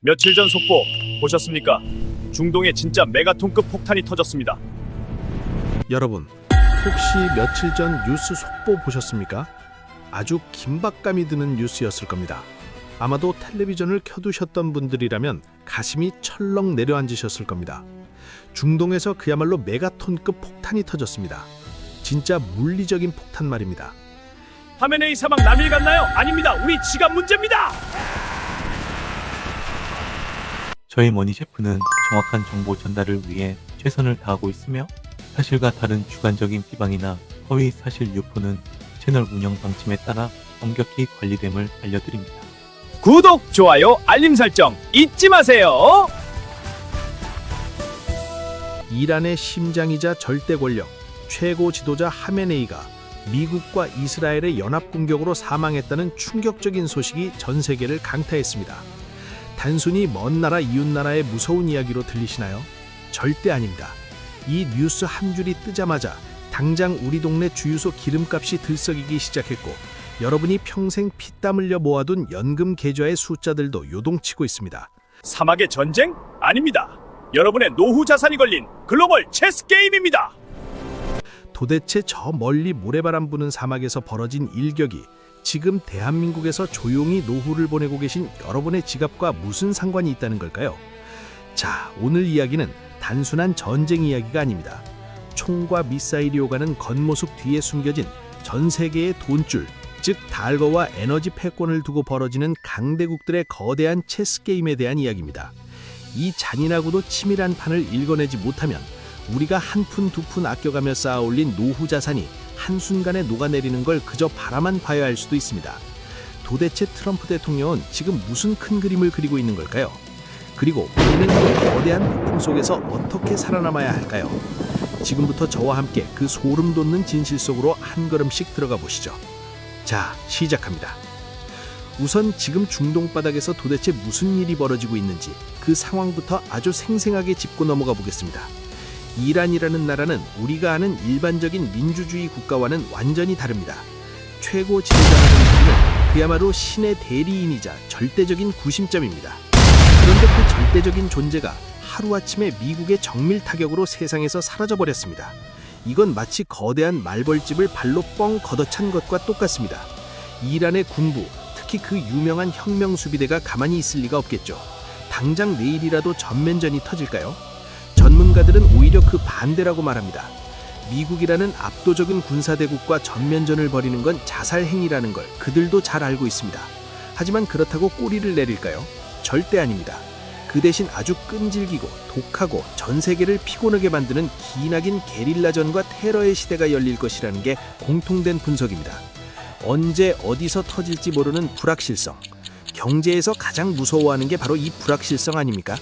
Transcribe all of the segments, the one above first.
며칠 전 속보 보셨습니까? 중동에 진짜 메가톤급 폭탄이 터졌습니다. 여러분, 혹시 며칠 전 뉴스 속보 보셨습니까? 아주 긴박감이 드는 뉴스였을 겁니다. 아마도 텔레비전을 켜두셨던 분들이라면 가슴이 철렁 내려앉으셨을 겁니다. 중동에서 그야말로 메가톤급 폭탄이 터졌습니다. 진짜 물리적인 폭탄 말입니다. 하메네이 사망 남일 같나요? 아닙니다. 우리 지갑 문제입니다. 저희 머니 셰프는 정확한 정보 전달을 위해 최선을 다하고 있으며 사실과 다른 주관적인 비방이나 허위 사실 유포는 채널 운영 방침에 따라 엄격히 관리됨을 알려드립니다. 구독, 좋아요, 알림 설정 잊지 마세요. 이란의 심장이자 절대 권력, 최고 지도자 하메네이가 미국과 이스라엘의 연합 공격으로 사망했다는 충격적인 소식이 전 세계를 강타했습니다. 단순히 먼 나라 이웃 나라의 무서운 이야기로 들리시나요? 절대 아닙니다. 이 뉴스 한 줄이 뜨자마자 당장 우리 동네 주유소 기름값이 들썩이기 시작했고, 여러분이 평생 피땀 흘려 모아둔 연금 계좌의 숫자들도 요동치고 있습니다. 사막의 전쟁? 아닙니다. 여러분의 노후 자산이 걸린 글로벌 체스 게임입니다. 도대체 저 멀리 모래바람 부는 사막에서 벌어진 일격이 지금 대한민국에서 조용히 노후를 보내고 계신 여러분의 지갑과 무슨 상관이 있다는 걸까요? 자, 오늘 이야기는 단순한 전쟁 이야기가 아닙니다. 총과 미사일이 오가는 겉모습 뒤에 숨겨진 전 세계의 돈줄, 즉 달거와 에너지 패권을 두고 벌어지는 강대국들의 거대한 체스 게임에 대한 이야기입니다. 이 잔인하고도 치밀한 판을 읽어내지 못하면 우리가 한 푼 두 푼 아껴가며 쌓아올린 노후 자산이 한순간에 녹아내리는 걸 그저 바라만 봐야 할 수도 있습니다. 도대체 트럼프 대통령은 지금 무슨 큰 그림을 그리고 있는 걸까요? 그리고 우리는 이 거대한 폭풍 속에서 어떻게 살아남아야 할까요? 지금부터 저와 함께 그 소름 돋는 진실 속으로 한 걸음씩 들어가 보시죠. 자, 시작합니다. 우선 지금 중동 바닥에서 도대체 무슨 일이 벌어지고 있는지 그 상황부터 아주 생생하게 짚고 넘어가 보겠습니다. 이란이라는 나라는 우리가 아는 일반적인 민주주의 국가와는 완전히 다릅니다. 최고 지도자라는 분은 그야말로 신의 대리인이자 절대적인 구심점입니다. 그런데 그 절대적인 존재가 하루아침에 미국의 정밀 타격으로 세상에서 사라져버렸습니다. 이건 마치 거대한 말벌집을 발로 뻥 걷어찬 것과 똑같습니다. 이란의 군부, 특히 그 유명한 혁명수비대가 가만히 있을 리가 없겠죠. 당장 내일이라도 전면전이 터질까요? 전문가들은 오히려 그 반대라고 말합니다. 미국이라는 압도적인 군사대국과 전면전을 벌이는 건 자살행위라는 걸 그들도 잘 알고 있습니다. 하지만 그렇다고 꼬리를 내릴까요? 절대 아닙니다. 그 대신 아주 끈질기고 독하고 전 세계를 피곤하게 만드는 기나긴 게릴라전과 테러의 시대가 열릴 것이라는 게 공통된 분석입니다. 언제 어디서 터질지 모르는 불확실성. 경제에서 가장 무서워하는 게 바로 이 불확실성 아닙니까?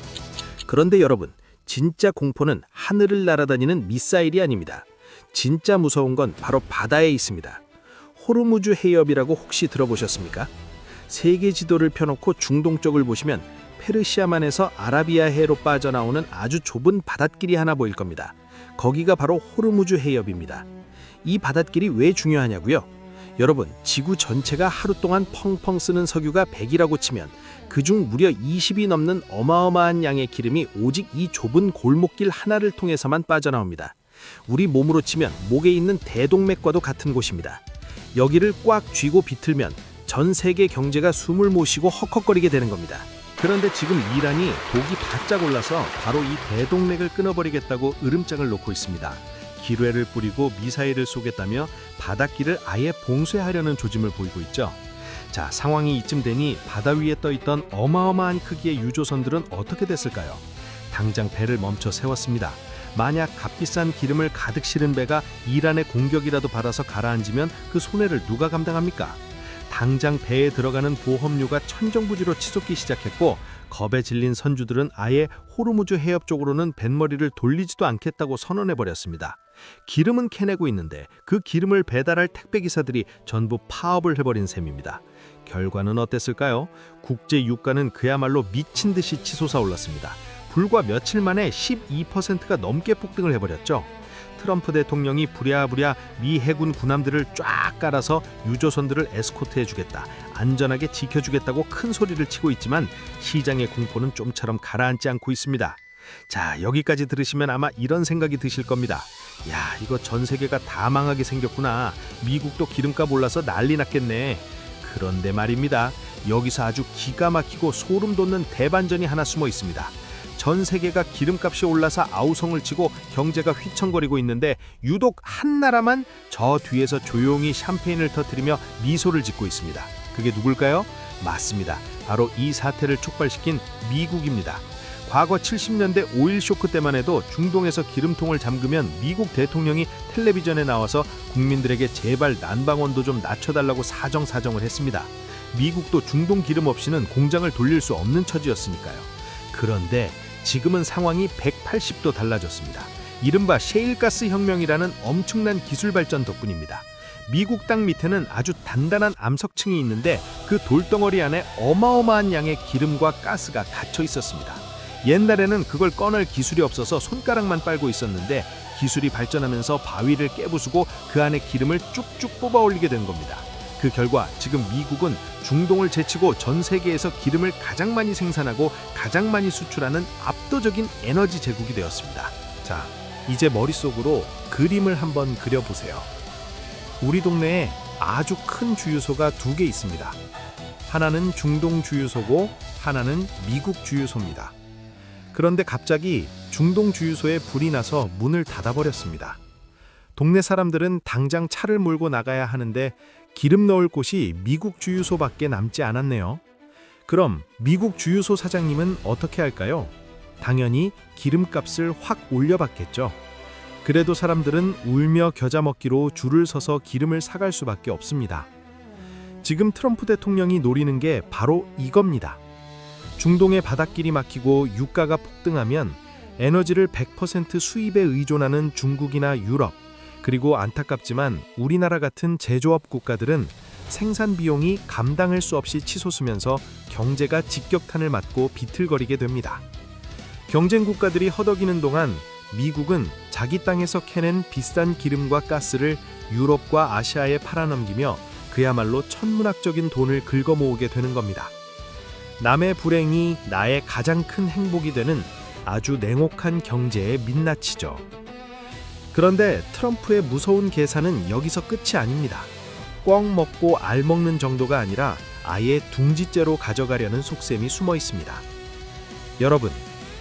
그런데 여러분, 진짜 공포는 하늘을 날아다니는 미사일이 아닙니다. 진짜 무서운 건 바로 바다에 있습니다. 호르무즈 해협이라고 혹시 들어보셨습니까? 세계 지도를 펴놓고 중동 쪽을 보시면 페르시아만에서 아라비아해로 빠져나오는 아주 좁은 바닷길이 하나 보일 겁니다. 거기가 바로 호르무즈 해협입니다. 이 바닷길이 왜 중요하냐고요? 여러분, 지구 전체가 하루 동안 펑펑 쓰는 석유가 100이라고 치면 그중 무려 20이 넘는 어마어마한 양의 기름이 오직 이 좁은 골목길 하나를 통해서만 빠져나옵니다. 우리 몸으로 치면 목에 있는 대동맥과도 같은 곳입니다. 여기를 꽉 쥐고 비틀면 전 세계 경제가 숨을 못 쉬고 헉헉거리게 되는 겁니다. 그런데 지금 이란이 독이 바짝 올라서 바로 이 대동맥을 끊어버리겠다고 으름장을 놓고 있습니다. 기뢰를 뿌리고 미사일을 쏘겠다며 바닷길을 아예 봉쇄하려는 조짐을 보이고 있죠. 자, 상황이 이쯤 되니 바다 위에 떠있던 어마어마한 크기의 유조선들은 어떻게 됐을까요? 당장 배를 멈춰 세웠습니다. 만약 값비싼 기름을 가득 실은 배가 이란의 공격이라도 받아서 가라앉으면 그 손해를 누가 감당합니까? 당장 배에 들어가는 보험료가 천정부지로 치솟기 시작했고, 겁에 질린 선주들은 아예 호르무즈 해협 쪽으로는 뱃머리를 돌리지도 않겠다고 선언해버렸습니다. 기름은 캐내고 있는데 그 기름을 배달할 택배기사들이 전부 파업을 해버린 셈입니다. 결과는 어땠을까요? 국제 유가는 그야말로 미친 듯이 치솟아 올랐습니다. 불과 며칠 만에 12%가 넘게 폭등을 해버렸죠. 트럼프 대통령이 부랴부랴 미 해군 군함들을 쫙 깔아서 유조선들을 에스코트해주겠다, 안전하게 지켜주겠다고 큰 소리를 치고 있지만 시장의 공포는 좀처럼 가라앉지 않고 있습니다. 자, 여기까지 들으시면 아마 이런 생각이 드실 겁니다. 야, 이거 전 세계가 다 망하게 생겼구나. 미국도 기름값 올라서 난리 났겠네. 그런데 말입니다. 여기서 아주 기가 막히고 소름 돋는 대반전이 하나 숨어 있습니다. 전 세계가 기름값이 올라서 아우성을 치고 경제가 휘청거리고 있는데 유독 한 나라만 저 뒤에서 조용히 샴페인을 터뜨리며 미소를 짓고 있습니다. 그게 누굴까요? 맞습니다. 바로 이 사태를 촉발시킨 미국입니다. 과거 70년대 오일 쇼크 때만 해도 중동에서 기름통을 잠그면 미국 대통령이 텔레비전에 나와서 국민들에게 제발 난방온도 좀 낮춰달라고 사정을 했습니다. 미국도 중동 기름 없이는 공장을 돌릴 수 없는 처지였으니까요. 그런데 지금은 상황이 180도 달라졌습니다. 이른바 셰일가스 혁명이라는 엄청난 기술 발전 덕분입니다. 미국 땅 밑에는 아주 단단한 암석층이 있는데 그 돌덩어리 안에 어마어마한 양의 기름과 가스가 갇혀 있었습니다. 옛날에는 그걸 꺼낼 기술이 없어서 손가락만 빨고 있었는데 기술이 발전하면서 바위를 깨부수고 그 안에 기름을 쭉쭉 뽑아 올리게 된 겁니다. 그 결과 지금 미국은 중동을 제치고 전 세계에서 기름을 가장 많이 생산하고 가장 많이 수출하는 압도적인 에너지 제국이 되었습니다. 자, 이제 머릿속으로 그림을 한번 그려보세요. 우리 동네에 아주 큰 주유소가 2개 있습니다. 하나는 중동 주유소고 하나는 미국 주유소입니다. 그런데 갑자기 중동 주유소에 불이 나서 문을 닫아버렸습니다. 동네 사람들은 당장 차를 몰고 나가야 하는데 기름 넣을 곳이 미국 주유소밖에 남지 않았네요. 그럼 미국 주유소 사장님은 어떻게 할까요? 당연히 기름값을 확 올려받겠죠. 그래도 사람들은 울며 겨자 먹기로 줄을 서서 기름을 사갈 수밖에 없습니다. 지금 트럼프 대통령이 노리는 게 바로 이겁니다. 중동의 바닷길이 막히고 유가가 폭등하면 에너지를 100% 수입에 의존하는 중국이나 유럽, 그리고 안타깝지만 우리나라 같은 제조업 국가들은 생산 비용이 감당할 수 없이 치솟으면서 경제가 직격탄을 맞고 비틀거리게 됩니다. 경쟁 국가들이 허덕이는 동안 미국은 자기 땅에서 캐낸 비싼 기름과 가스를 유럽과 아시아에 팔아넘기며 그야말로 천문학적인 돈을 긁어모으게 되는 겁니다. 남의 불행이 나의 가장 큰 행복이 되는 아주 냉혹한 경제의 민낯이죠. 그런데 트럼프의 무서운 계산은 여기서 끝이 아닙니다. 꿩 먹고 알 먹는 정도가 아니라 아예 둥지째로 가져가려는 속셈이 숨어 있습니다. 여러분,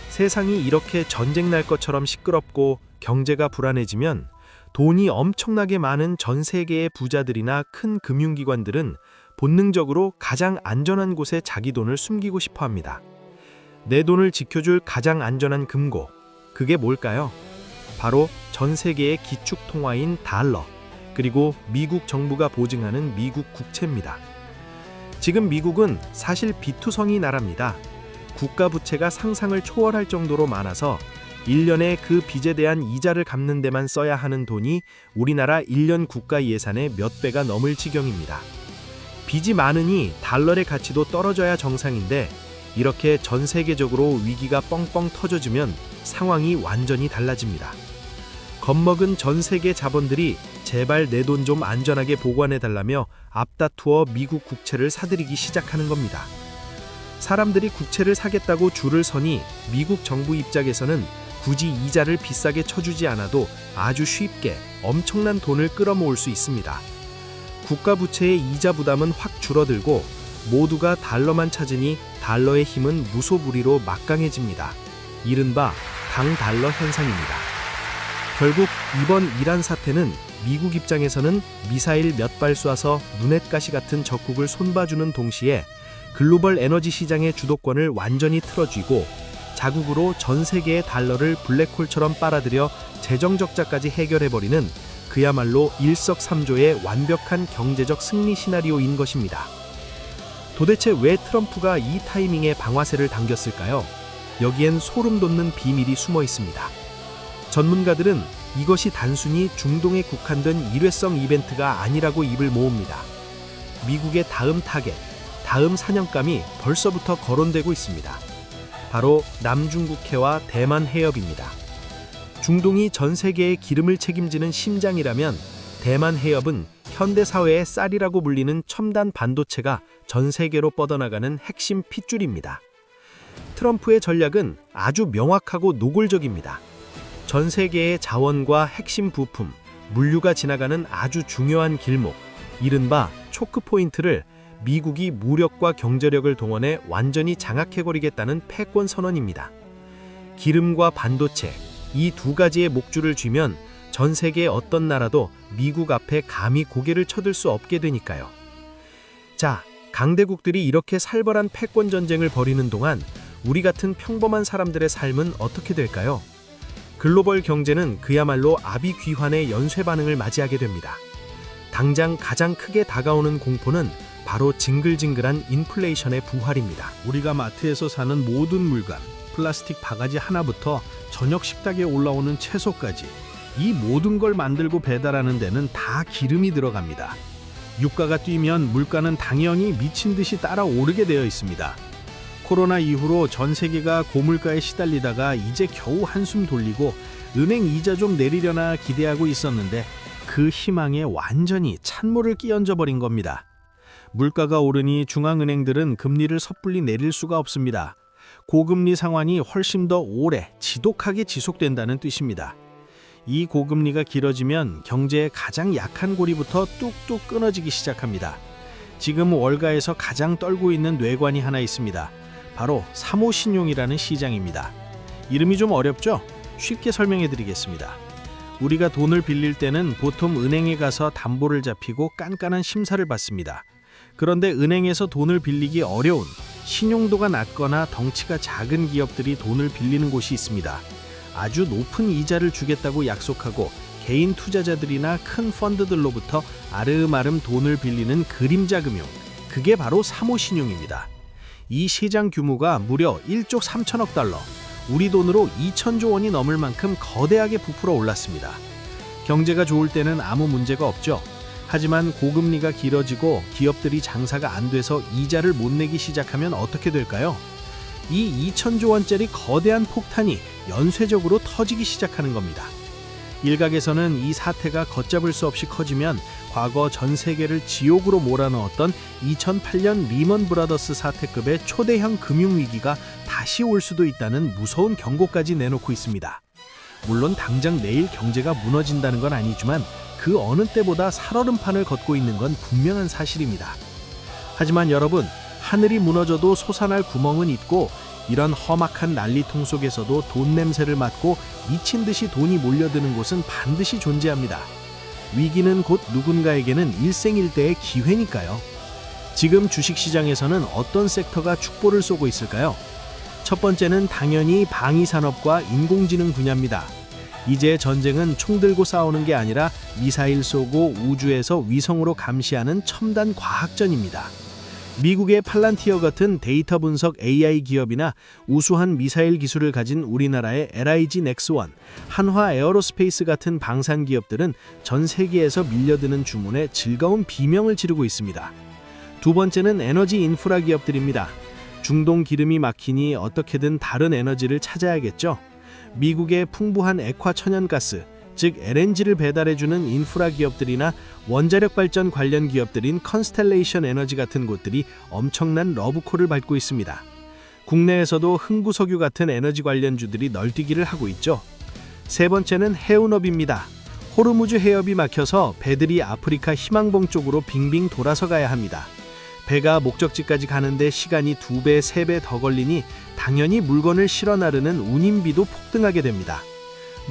세상이 이렇게 전쟁 날 것처럼 시끄럽고 경제가 불안해지면 돈이 엄청나게 많은 전 세계의 부자들이나 큰 금융기관들은 본능적으로 가장 안전한 곳에 자기 돈을 숨기고 싶어 합니다. 내 돈을 지켜줄 가장 안전한 금고, 그게 뭘까요? 바로 전 세계의 기축통화인 달러, 그리고 미국 정부가 보증하는 미국 국채입니다. 지금 미국은 사실 비투성이 나라입니다. 국가 부채가 상상을 초월할 정도로 많아서 1년에 그 빚에 대한 이자를 갚는 데만 써야 하는 돈이 우리나라 1년 국가 예산의 몇 배가 넘을 지경입니다. 빚이 많으니 달러의 가치도 떨어져야 정상인데 이렇게 전 세계적으로 위기가 뻥뻥 터져주면 상황이 완전히 달라집니다. 겁먹은 전 세계 자본들이 제발 내 돈 좀 안전하게 보관해달라며 앞다투어 미국 국채를 사들이기 시작하는 겁니다. 사람들이 국채를 사겠다고 줄을 서니 미국 정부 입장에서는 굳이 이자를 비싸게 쳐주지 않아도 아주 쉽게 엄청난 돈을 끌어모을 수 있습니다. 국가 부채의 이자 부담은 확 줄어들고 모두가 달러만 찾으니 달러의 힘은 무소불위로 막강해집니다. 이른바 강달러 현상입니다. 결국 이번 이란 사태는 미국 입장에서는 미사일 몇 발 쏴서 눈엣가시 같은 적국을 손봐주는 동시에 글로벌 에너지 시장의 주도권을 완전히 틀어쥐고 자국으로 전 세계의 달러를 블랙홀처럼 빨아들여 재정 적자까지 해결해버리는 그야말로 일석삼조의 완벽한 경제적 승리 시나리오인 것입니다. 도대체 왜 트럼프가 이 타이밍에 방아쇠를 당겼을까요? 여기엔 소름 돋는 비밀이 숨어 있습니다. 전문가들은 이것이 단순히 중동에 국한된 일회성 이벤트가 아니라고 입을 모읍니다. 미국의 다음 타겟, 다음 사냥감이 벌써부터 거론되고 있습니다. 바로 남중국해와 대만 해협입니다. 중동이 전 세계의 기름을 책임지는 심장이라면 대만 해협은 현대 사회의 쌀이라고 불리는 첨단 반도체가 전 세계로 뻗어나가는 핵심 핏줄입니다. 트럼프의 전략은 아주 명확하고 노골적입니다. 전 세계의 자원과 핵심 부품, 물류가 지나가는 아주 중요한 길목, 이른바 초크포인트를 미국이 무력과 경제력을 동원해 완전히 장악해버리겠다는 패권 선언입니다. 기름과 반도체, 이 두 가지의 목줄을 쥐면 전 세계의 어떤 나라도 미국 앞에 감히 고개를 쳐들 수 없게 되니까요. 자, 강대국들이 이렇게 살벌한 패권 전쟁을 벌이는 동안 우리 같은 평범한 사람들의 삶은 어떻게 될까요? 글로벌 경제는 그야말로 아비귀환의 연쇄 반응을 맞이하게 됩니다. 당장 가장 크게 다가오는 공포는 바로 징글징글한 인플레이션의 부활입니다. 우리가 마트에서 사는 모든 물건, 플라스틱 바가지 하나부터 저녁 식탁에 올라오는 채소까지 이 모든 걸 만들고 배달하는 데는 다 기름이 들어갑니다. 유가가 뛰면 물가는 당연히 미친 듯이 따라 오르게 되어 있습니다. 코로나 이후로 전 세계가 고물가에 시달리다가 이제 겨우 한숨 돌리고 은행 이자 좀 내리려나 기대하고 있었는데 그 희망에 완전히 찬물을 끼얹어 버린 겁니다. 물가가 오르니 중앙은행들은 금리를 섣불리 내릴 수가 없습니다. 고금리 상황이 훨씬 더 오래 지독하게 지속된다는 뜻입니다. 이 고금리가 길어지면 경제의 가장 약한 고리부터 뚝뚝 끊어지기 시작합니다. 지금 월가에서 가장 떨고 있는 뇌관이 하나 있습니다. 바로 사모신용이라는 시장입니다. 이름이 좀 어렵죠? 쉽게 설명해 드리겠습니다. 우리가 돈을 빌릴 때는 보통 은행에 가서 담보를 잡히고 깐깐한 심사를 받습니다. 그런데 은행에서 돈을 빌리기 어려운 신용도가 낮거나 덩치가 작은 기업들이 돈을 빌리는 곳이 있습니다. 아주 높은 이자를 주겠다고 약속하고 개인 투자자들이나 큰 펀드들로부터 아름아름 돈을 빌리는 그림자 금융, 그게 바로 사모신용입니다. 이 시장 규모가 무려 1조 3천억 달러, 우리 돈으로 2천조 원이 넘을 만큼 거대하게 부풀어 올랐습니다. 경제가 좋을 때는 아무 문제가 없죠. 하지만 고금리가 길어지고 기업들이 장사가 안 돼서 이자를 못 내기 시작하면 어떻게 될까요? 이 2천조 원짜리 거대한 폭탄이 연쇄적으로 터지기 시작하는 겁니다. 일각에서는 이 사태가 걷잡을 수 없이 커지면 과거 전 세계를 지옥으로 몰아넣었던 2008년 리먼 브라더스 사태급의 초대형 금융위기가 다시 올 수도 있다는 무서운 경고까지 내놓고 있습니다. 물론 당장 내일 경제가 무너진다는 건 아니지만 그 어느 때보다 살얼음판을 걷고 있는 건 분명한 사실입니다. 하지만 여러분, 하늘이 무너져도 솟아날 구멍은 있고 이런 험악한 난리통 속에서도 돈 냄새를 맡고 미친 듯이 돈이 몰려드는 곳은 반드시 존재합니다. 위기는 곧 누군가에게는 일생일대의 기회니까요. 지금 주식시장에서는 어떤 섹터가 축보를 쏘고 있을까요? 첫 번째는 당연히 방위산업과 인공지능 분야입니다. 이제 전쟁은 총 들고 싸우는 게 아니라 미사일 쏘고 우주에서 위성으로 감시하는 첨단 과학전입니다. 미국의 팔란티어 같은 데이터 분석 AI 기업이나 우수한 미사일 기술을 가진 우리나라의 LIG 넥스원, 한화 에어로스페이스 같은 방산 기업들은 전 세계에서 밀려드는 주문에 즐거운 비명을 지르고 있습니다. 두 번째는 에너지 인프라 기업들입니다. 중동 기름이 막히니 어떻게든 다른 에너지를 찾아야겠죠. 미국의 풍부한 액화 천연가스, 즉 LNG를 배달해주는 인프라 기업들이나 원자력 발전 관련 기업들인 컨스텔레이션 에너지 같은 곳들이 엄청난 러브콜을 받고 있습니다. 국내에서도 흥구석유 같은 에너지 관련주들이 널뛰기를 하고 있죠. 세 번째는 해운업입니다. 호르무즈 해협이 막혀서 배들이 아프리카 희망봉 쪽으로 빙빙 돌아서 가야 합니다. 배가 목적지까지 가는데 시간이 2배, 3배 더 걸리니 당연히 물건을 실어 나르는 운임비도 폭등하게 됩니다.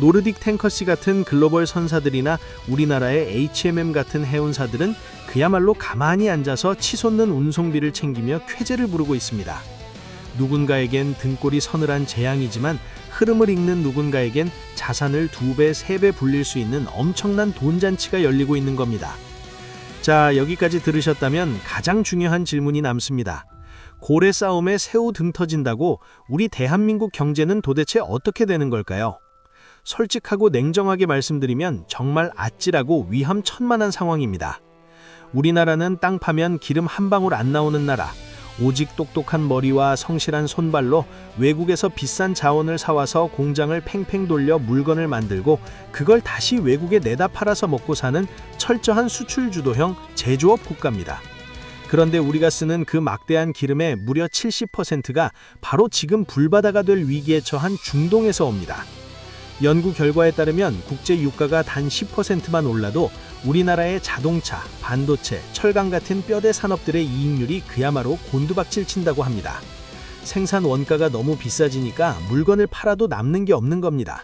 노르딕 탱커시 같은 글로벌 선사들이나 우리나라의 HMM 같은 해운사들은 그야말로 가만히 앉아서 치솟는 운송비를 챙기며 쾌재를 부르고 있습니다. 누군가에겐 등골이 서늘한 재앙이지만 흐름을 읽는 누군가에겐 자산을 2배, 3배 불릴 수 있는 엄청난 돈잔치가 열리고 있는 겁니다. 자, 여기까지 들으셨다면 가장 중요한 질문이 남습니다. 고래 싸움에 새우 등 터진다고 우리 대한민국 경제는 도대체 어떻게 되는 걸까요? 솔직하고 냉정하게 말씀드리면 정말 아찔하고 위험천만한 상황입니다. 우리나라는 땅 파면 기름 한 방울 안 나오는 나라, 오직 똑똑한 머리와 성실한 손발로 외국에서 비싼 자원을 사와서 공장을 팽팽 돌려 물건을 만들고 그걸 다시 외국에 내다 팔아서 먹고 사는 철저한 수출 주도형 제조업 국가입니다. 그런데 우리가 쓰는 그 막대한 기름의 무려 70%가 바로 지금 불바다가 될 위기에 처한 중동에서 옵니다. 연구 결과에 따르면 국제 유가가 단 10%만 올라도 우리나라의 자동차, 반도체, 철강 같은 뼈대 산업들의 이익률이 그야말로 곤두박질 친다고 합니다. 생산 원가가 너무 비싸지니까 물건을 팔아도 남는 게 없는 겁니다.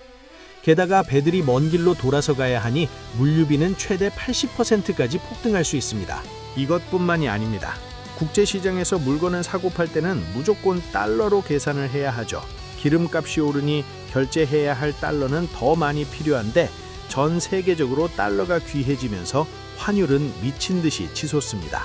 게다가 배들이 먼 길로 돌아서 가야 하니 물류비는 최대 80%까지 폭등할 수 있습니다. 이것뿐만이 아닙니다. 국제시장에서 물건을 사고 팔 때는 무조건 달러로 계산을 해야 하죠. 기름값이 오르니 결제해야 할 달러는 더 많이 필요한데 전 세계적으로 달러가 귀해지면서 환율은 미친 듯이 치솟습니다.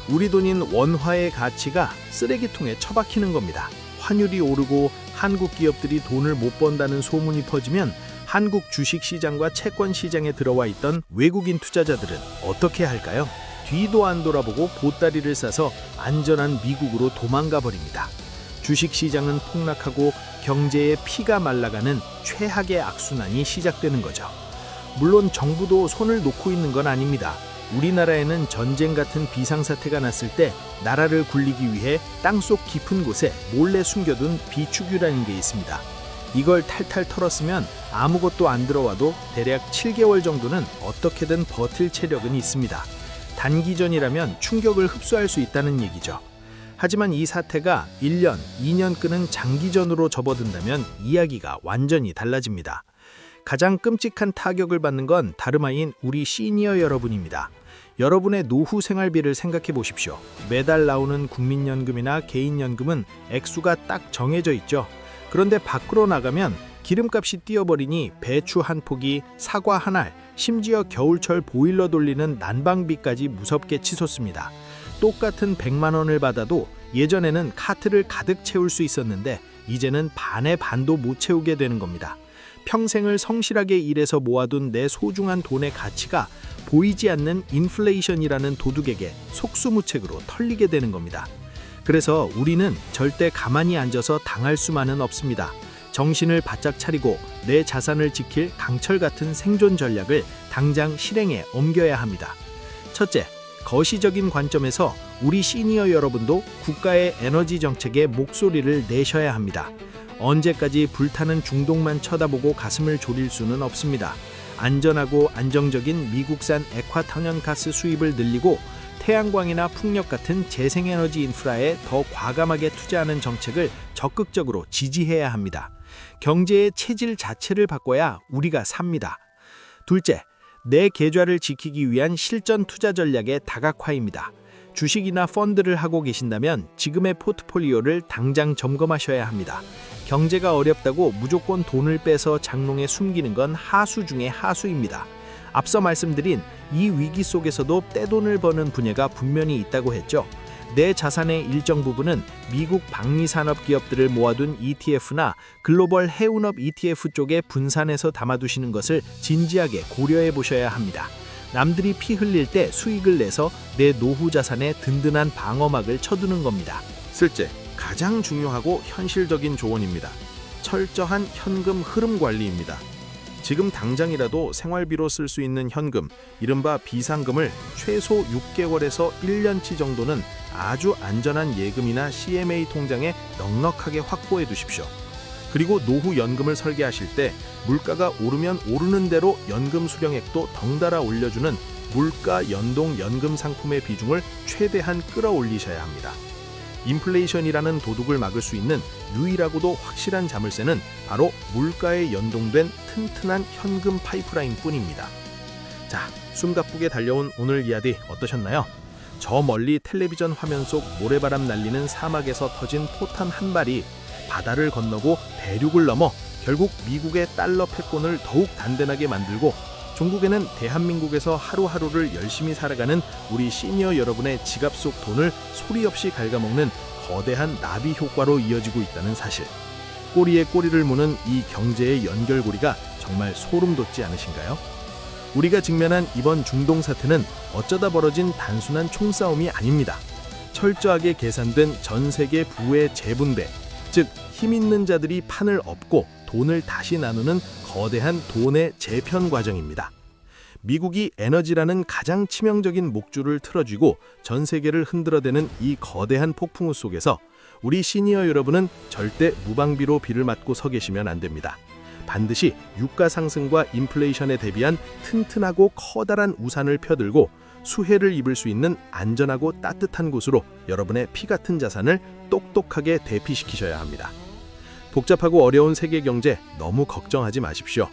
우리 돈인 원화의 가치가 쓰레기통에 처박히는 겁니다. 환율이 오르고 한국 기업들이 돈을 못 번다는 소문이 퍼지면 한국 주식시장과 채권시장에 들어와 있던 외국인 투자자들은 어떻게 할까요? 뒤도 안 돌아보고 보따리를 싸서 안전한 미국으로 도망가 버립니다. 주식시장은 폭락하고 경제의 피가 말라가는 최악의 악순환이 시작되는 거죠. 물론 정부도 손을 놓고 있는 건 아닙니다. 우리나라에는 전쟁 같은 비상사태가 났을 때 나라를 굴리기 위해 땅속 깊은 곳에 몰래 숨겨둔 비축유라는 게 있습니다. 이걸 탈탈 털었으면 아무것도 안 들어와도 대략 7개월 정도는 어떻게든 버틸 체력은 있습니다. 단기전이라면 충격을 흡수할 수 있다는 얘기죠. 하지만 이 사태가 1년, 2년 끄는 장기전으로 접어든다면 이야기가 완전히 달라집니다. 가장 끔찍한 타격을 받는 건 다름 아닌 우리 시니어 여러분입니다. 여러분의 노후 생활비를 생각해 보십시오. 매달 나오는 국민연금이나 개인연금은 액수가 딱 정해져 있죠. 그런데 밖으로 나가면 기름값이 뛰어버리니 배추 한 포기, 사과 한 알, 심지어 겨울철 보일러 돌리는 난방비까지 무섭게 치솟습니다. 똑같은 100만 원을 받아도 예전에는 카트를 가득 채울 수 있었는데 이제는 반의 반도 못 채우게 되는 겁니다. 평생을 성실하게 일해서 모아둔 내 소중한 돈의 가치가 보이지 않는 인플레이션이라는 도둑에게 속수무책으로 털리게 되는 겁니다. 그래서 우리는 절대 가만히 앉아서 당할 수만은 없습니다. 정신을 바짝 차리고 내 자산을 지킬 강철 같은 생존 전략을 당장 실행에 옮겨야 합니다. 첫째, 거시적인 관점에서 우리 시니어 여러분도 국가의 에너지 정책에 목소리를 내셔야 합니다. 언제까지 불타는 중동만 쳐다보고 가슴을 졸일 수는 없습니다. 안전하고 안정적인 미국산 액화탄연가스 수입을 늘리고 태양광이나 풍력 같은 재생에너지 인프라에 더 과감하게 투자하는 정책을 적극적으로 지지해야 합니다. 경제의 체질 자체를 바꿔야 우리가 삽니다. 둘째, 내 계좌를 지키기 위한 실전 투자 전략의 다각화입니다. 주식이나 펀드를 하고 계신다면 지금의 포트폴리오를 당장 점검하셔야 합니다. 경제가 어렵다고 무조건 돈을 빼서 장롱에 숨기는 건 하수 중의 하수입니다. 앞서 말씀드린 이 위기 속에서도 떼돈을 버는 분야가 분명히 있다고 했죠. 내 자산의 일정 부분은 미국 방위산업 기업들을 모아둔 ETF나 글로벌 해운업 ETF 쪽에 분산해서 담아두시는 것을 진지하게 고려해 보셔야 합니다. 남들이 피 흘릴 때 수익을 내서 내 노후 자산에 든든한 방어막을 쳐두는 겁니다. 셋째, 가장 중요하고 현실적인 조언입니다. 철저한 현금 흐름 관리입니다. 지금 당장이라도 생활비로 쓸 수 있는 현금, 이른바 비상금을 최소 6개월에서 1년치 정도는 아주 안전한 예금이나 CMA 통장에 넉넉하게 확보해 두십시오. 그리고 노후 연금을 설계하실 때 물가가 오르면 오르는 대로 연금 수령액도 덩달아 올려주는 물가 연동 연금 상품의 비중을 최대한 끌어올리셔야 합니다. 인플레이션이라는 도둑을 막을 수 있는 유일하고도 확실한 자물쇠는 바로 물가에 연동된 튼튼한 현금 파이프라인 뿐입니다. 자, 숨가쁘게 달려온 오늘 이야기 어떠셨나요? 저 멀리 텔레비전 화면 속 모래바람 날리는 사막에서 터진 포탄 한 발이 바다를 건너고 대륙을 넘어 결국 미국의 달러 패권을 더욱 단단하게 만들고 종국에는 대한민국에서 하루하루를 열심히 살아가는 우리 시니어 여러분의 지갑 속 돈을 소리 없이 갉아먹는 거대한 나비 효과로 이어지고 있다는 사실. 꼬리에 꼬리를 무는 이 경제의 연결고리가 정말 소름 돋지 않으신가요? 우리가 직면한 이번 중동 사태는 어쩌다 벌어진 단순한 총싸움이 아닙니다. 철저하게 계산된 전 세계 부의 재분배, 즉 힘 있는 자들이 판을 엎고 돈을 다시 나누는 거대한 돈의 재편 과정입니다. 미국이 에너지라는 가장 치명적인 목줄을 틀어쥐고 전 세계를 흔들어대는 이 거대한 폭풍우 속에서 우리 시니어 여러분은 절대 무방비로 비를 맞고 서 계시면 안 됩니다. 반드시 유가 상승과 인플레이션에 대비한 튼튼하고 커다란 우산을 펴들고 수해를 입을 수 있는 안전하고 따뜻한 곳으로 여러분의 피 같은 자산을 똑똑하게 대피시키셔야 합니다. 복잡하고 어려운 세계 경제 너무 걱정하지 마십시오.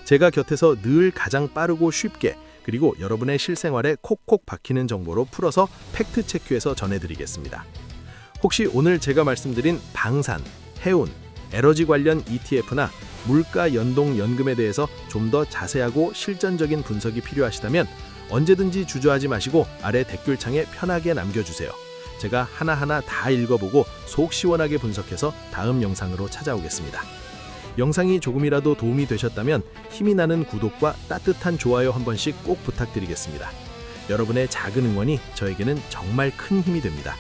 제가 곁에서 늘 가장 빠르고 쉽게 그리고 여러분의 실생활에 콕콕 박히는 정보로 풀어서 팩트 체크해서 전해드리겠습니다. 혹시 오늘 제가 말씀드린 방산, 해운, 에너지 관련 ETF나 물가 연동 연금에 대해서 좀 더 자세하고 실전적인 분석이 필요하시다면 언제든지 주저하지 마시고 아래 댓글창에 편하게 남겨주세요. 제가 하나하나 다 읽어보고 속 시원하게 분석해서 다음 영상으로 찾아오겠습니다. 영상이 조금이라도 도움이 되셨다면 힘이 나는 구독과 따뜻한 좋아요 한 번씩 꼭 부탁드리겠습니다. 여러분의 작은 응원이 저에게는 정말 큰 힘이 됩니다.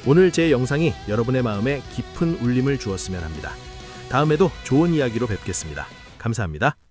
오늘 제 영상이 여러분의 마음에 깊은 울림을 주었으면 합니다. 다음에도 좋은 이야기로 뵙겠습니다. 감사합니다.